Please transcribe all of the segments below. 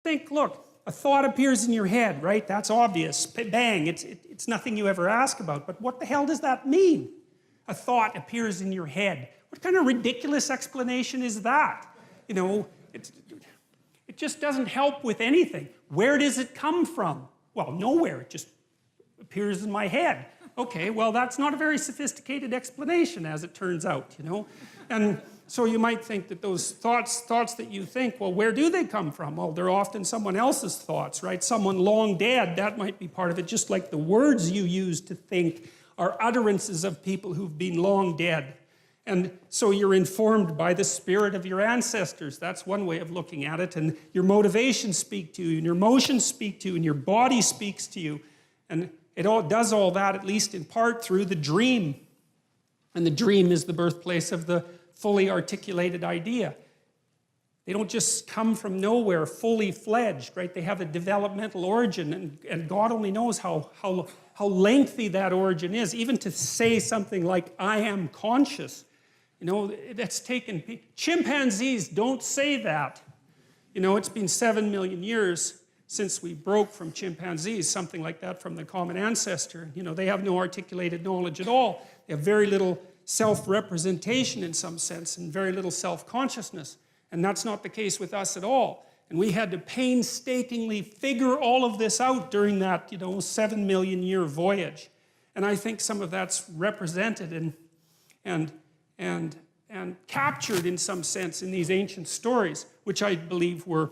Think, look, a thought appears in your head, right? That's obvious. Bang, it's nothing you ever ask about. But what the hell does that mean? A thought appears in your head. What kind of ridiculous explanation is that? You know, it just doesn't help with anything. Where does it come from? Well, nowhere. It just appears in my head. Okay, well, that's not a very sophisticated explanation, as it turns out, you know? And so you might think that those thoughts that you think, well, where do they come from? Well, they're often someone else's thoughts, right? Someone long dead, that might be part of it, just like the words you use to think are utterances of people who've been long dead. And so you're informed by the spirit of your ancestors. That's one way of looking at it. And your motivations speak to you, and your emotions speak to you, and your body speaks to you. And it all does all that, at least in part, through the dream. And the dream is the birthplace of the fully articulated idea. They don't just come from nowhere fully fledged, right? They have a developmental origin, and God only knows how lengthy that origin is. Even to say something like, I am conscious, you know, that's taken... Chimpanzees don't say that. You know, it's been 7 million years since we broke from chimpanzees, something like that from the common ancestor. You know, they have no articulated knowledge at all. They have very little self-representation in some sense, and very little self-consciousness. And that's not the case with us at all. And we had to painstakingly figure all of this out during that, you know, 7 million year voyage. And I think some of that's represented and captured in some sense in these ancient stories, which I believe were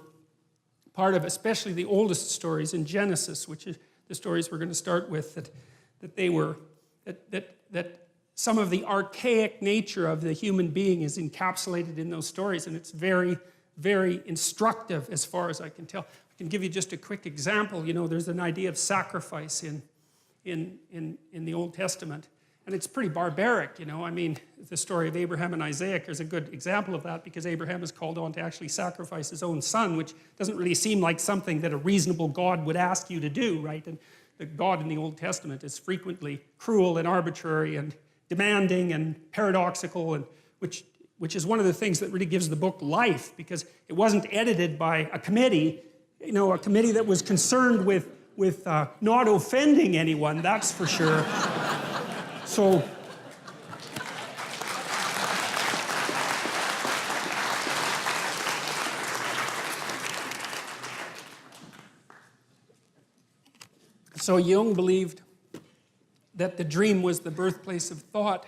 part of, especially the oldest stories in Genesis, which is the stories we're going to start with, that some of the archaic nature of the human being is encapsulated in those stories, and it's very, very instructive as far as I can tell. I can give you just a quick example. You know, there's an idea of sacrifice in the Old Testament, and it's pretty barbaric, you know. I mean, the story of Abraham and Isaac is a good example of that, because Abraham is called on to actually sacrifice his own son, which doesn't really seem like something that a reasonable God would ask you to do, right? And the God in the Old Testament is frequently cruel and arbitrary and demanding and paradoxical, and which is one of the things that really gives the book life, because it wasn't edited by a committee, you know, a committee that was concerned with not offending anyone, that's for sure. So Jung believed that the dream was the birthplace of thought.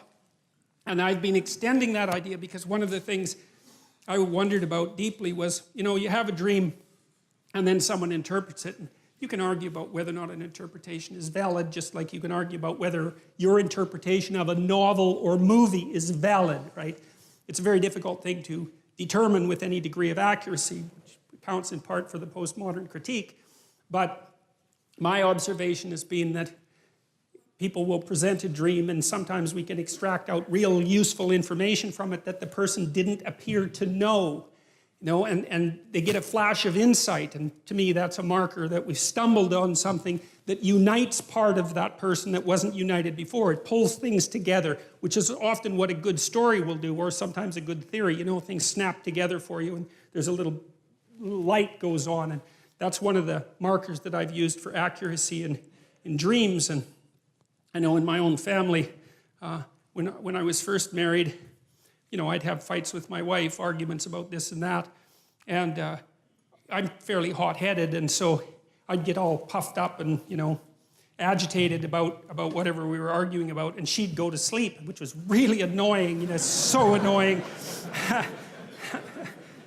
And I've been extending that idea because one of the things I wondered about deeply was, you know, you have a dream and then someone interprets it. And you can argue about whether or not an interpretation is valid, just like you can argue about whether your interpretation of a novel or movie is valid, right? It's a very difficult thing to determine with any degree of accuracy, which counts in part for the postmodern critique. But my observation has been that people will present a dream, and sometimes we can extract out real useful information from it that the person didn't appear to know. You know, and they get a flash of insight, and to me that's a marker that we've stumbled on something that unites part of that person that wasn't united before. It pulls things together, which is often what a good story will do, or sometimes a good theory. You know, things snap together for you, and there's a little light goes on, and that's one of the markers that I've used for accuracy in dreams. And I know in my own family, when I was first married, you know, I'd have fights with my wife, arguments about this and that, and I'm fairly hot-headed, and so I'd get all puffed up and, you know, agitated about whatever we were arguing about, and she'd go to sleep, which was really annoying, you know, so annoying,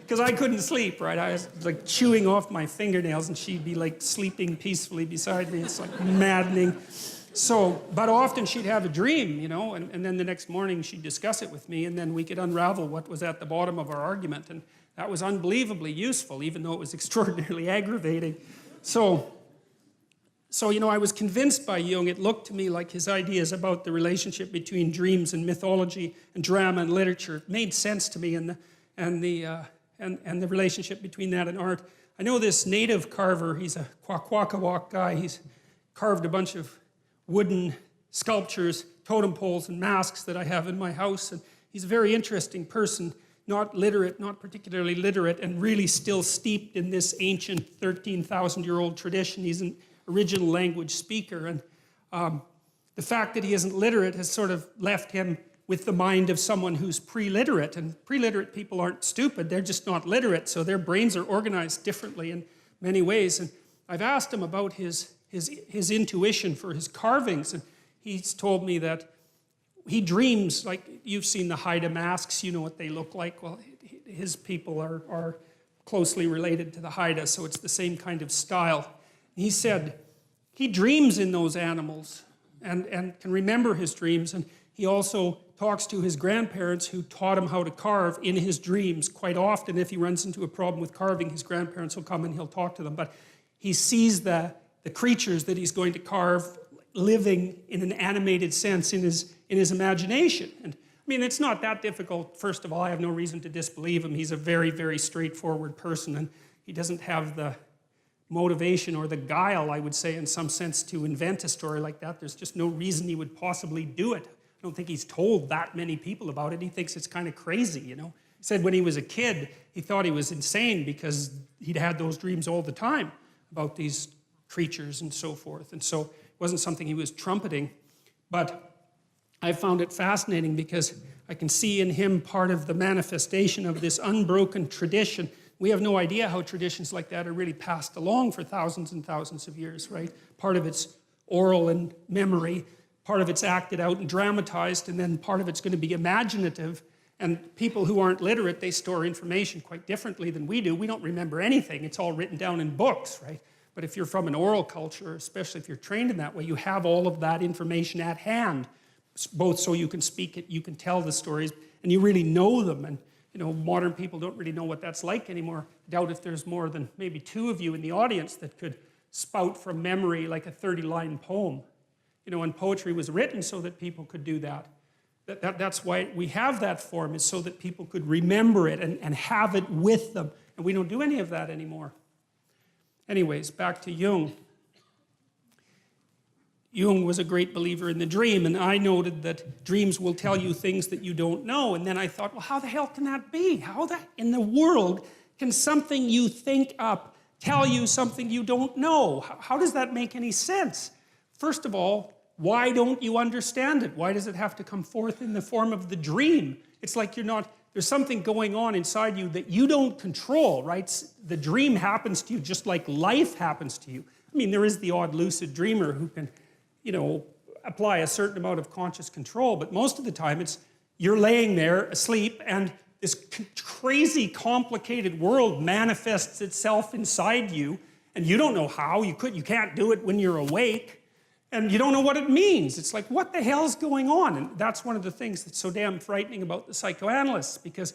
because I couldn't sleep, right? I was like chewing off my fingernails, and she'd be like sleeping peacefully beside me. It's like maddening. So, but often she'd have a dream, you know, and then the next morning she'd discuss it with me, and then we could unravel what was at the bottom of our argument, and that was unbelievably useful, even though it was extraordinarily aggravating. So you know, I was convinced by Jung. It looked to me like his ideas about the relationship between dreams and mythology and drama and literature made sense to me, and the relationship between that and art. I know this native carver, he's a Kwakwaka'wakw guy. He's carved a bunch of wooden sculptures, totem poles, and masks that I have in my house. And he's a very interesting person. not literate, not particularly literate, and really still steeped in this ancient 13,000-year-old tradition. He's an original language speaker, and the fact that he isn't literate has sort of left him with the mind of someone who's pre-literate, and pre-literate people aren't stupid, they're just not literate, so their brains are organized differently in many ways. And I've asked him about his intuition for his carvings, and he's told me that he dreams, like you've seen the Haida masks, you know what they look like. Well, his people are closely related to the Haida, so it's the same kind of style. He said he dreams in those animals and can remember his dreams, and he also talks to his grandparents who taught him how to carve in his dreams. Quite often, if he runs into a problem with carving, his grandparents will come and he'll talk to them. But he sees the creatures that he's going to carve living in an animated sense in his imagination. And I mean, it's not that difficult. First of all, I have no reason to disbelieve him. He's a very, very straightforward person, and he doesn't have the motivation or the guile, I would say, in some sense, to invent a story like that. There's just no reason he would possibly do it. I don't think he's told that many people about it. He thinks it's kind of crazy, you know. He said when he was a kid, he thought he was insane because he'd had those dreams all the time about these creatures and so forth. And so it wasn't something he was trumpeting. But I found it fascinating because I can see in him part of the manifestation of this unbroken tradition. We have no idea how traditions like that are really passed along for thousands and thousands of years, right? Part of it's oral and memory, part of it's acted out and dramatized, and then part of it's going to be imaginative. And people who aren't literate, they store information quite differently than we do. We don't remember anything. It's all written down in books, right? But if you're from an oral culture, especially if you're trained in that way, you have all of that information at hand, both so you can speak it, you can tell the stories, and you really know them. And you know, modern people don't really know what that's like anymore. I doubt if there's more than maybe 2 of you in the audience that could spout from memory like a 30-line poem. You know, and poetry was written so that people could do that. That's why we have that form, is so that people could remember it and have it with them. And we don't do any of that anymore. Anyways, back to Jung. Jung was a great believer in the dream, and I noted that dreams will tell you things that you don't know. And then I thought, well, how the hell can that be? How in the world can something you think up tell you something you don't know? How does that make any sense? First of all, why don't you understand it? Why does it have to come forth in the form of the dream? It's like there's something going on inside you that you don't control, right? The dream happens to you just like life happens to you. I mean, there is the odd lucid dreamer who can, you know, apply a certain amount of conscious control, but most of the time it's you're laying there asleep and this crazy complicated world manifests itself inside you, and you don't know how. You can't do it when you're awake. And you don't know what it means. It's like, what the hell's going on? And that's one of the things that's so damn frightening about the psychoanalysts, because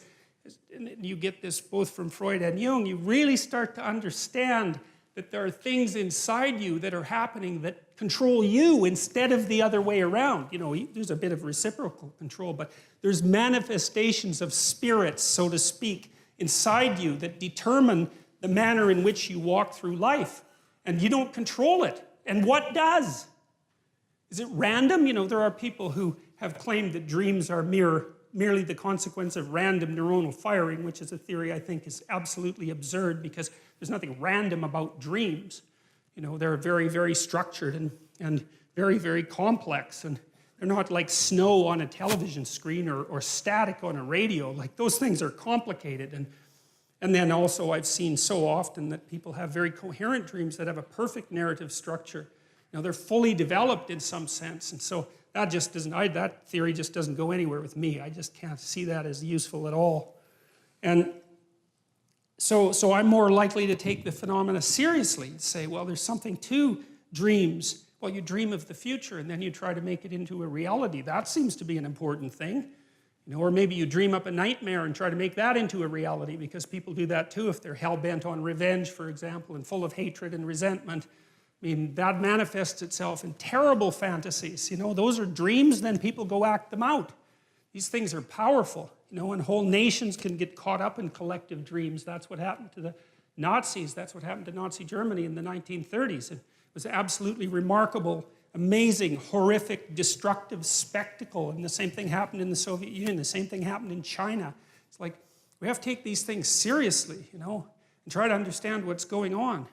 you get this both from Freud and Jung, you really start to understand that there are things inside you that are happening that control you instead of the other way around. You know, there's a bit of reciprocal control, but there's manifestations of spirits, so to speak, inside you that determine the manner in which you walk through life. And you don't control it. And what does? Is it random? You know, there are people who have claimed that dreams are merely the consequence of random neuronal firing, which is a theory I think is absolutely absurd because there's nothing random about dreams. You know, they're very, very structured and very, very complex. And they're not like snow on a television screen or static on a radio. Like, those things are complicated. And then also I've seen so often that people have very coherent dreams that have a perfect narrative structure. Now, they're fully developed in some sense, and so that just doesn't, that theory just doesn't go anywhere with me. I just can't see that as useful at all. And so I'm more likely to take the phenomena seriously and say, well, there's something to dreams. Well, you dream of the future, and then you try to make it into a reality. That seems to be an important thing. You know, or maybe you dream up a nightmare and try to make that into a reality, because people do that too if they're hell-bent on revenge, for example, and full of hatred and resentment. I mean, that manifests itself in terrible fantasies. You know, those are dreams, then people go act them out. These things are powerful, you know, and whole nations can get caught up in collective dreams. That's what happened to the Nazis. That's what happened to Nazi Germany in the 1930s. It was an absolutely remarkable, amazing, horrific, destructive spectacle. And the same thing happened in the Soviet Union. The same thing happened in China. It's like We have to take these things seriously, you know, and try to understand what's going on.